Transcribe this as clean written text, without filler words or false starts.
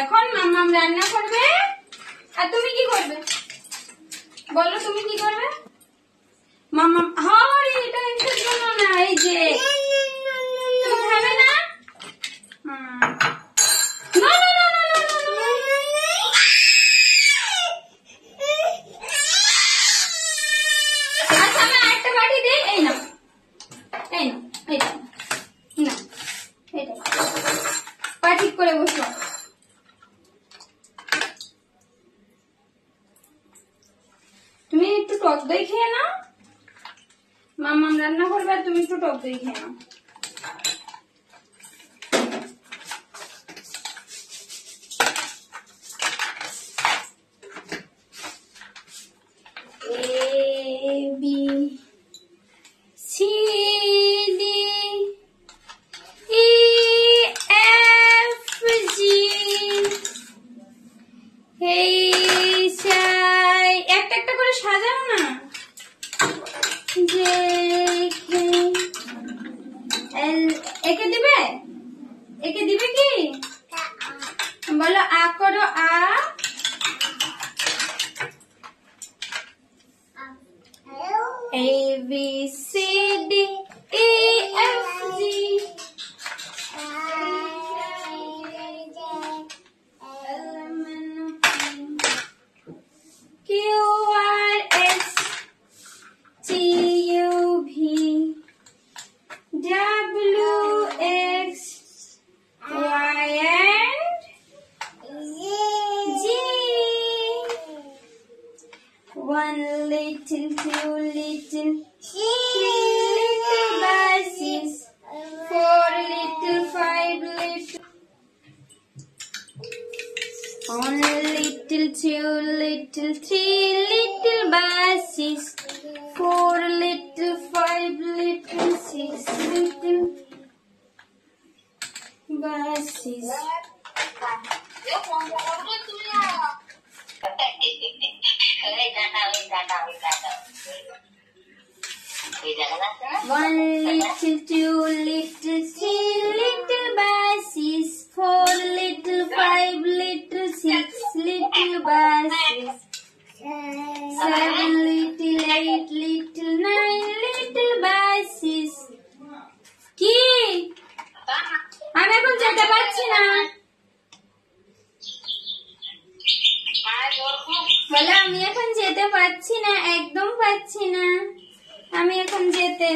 এখন মাম্মাম রান্না করবে আর তুমি কি করবে বলো? তুমি কি করবে? মাম্মাম হরে এটা এর জন্য না, এই যে তুমি খাবে না? না না না না আচ্ছা আমি আরেকটা বাটি দিই। এই নাও, এই নাও, এইটা না, এইটা পা ঠিক করে বসো। তুমি একটু টক দই খেয়ে নাও, মাম্মাম রান্না করবে আর তুমি একটু টক দই খেয়ে নাও। A B C D E F G H I একটা একটা করে সাজাও না। J K L একে দিবে? একে দিবে কি? বলো আ করো, আ A B C D E F G Q R S T U V W X Y and Z. One little, two little, three little buses, four little, five little. One little, two little, three little buses, four little, five little, six little buses. One little, two little, three little buses, four little, five little, six little buses, seven little, eight little, nine little buses. কি আমি এখন যেতে পারছি না, বলে আমি এখন যেতে পারছি না, একদম পারছি না আমি এখন যেতে।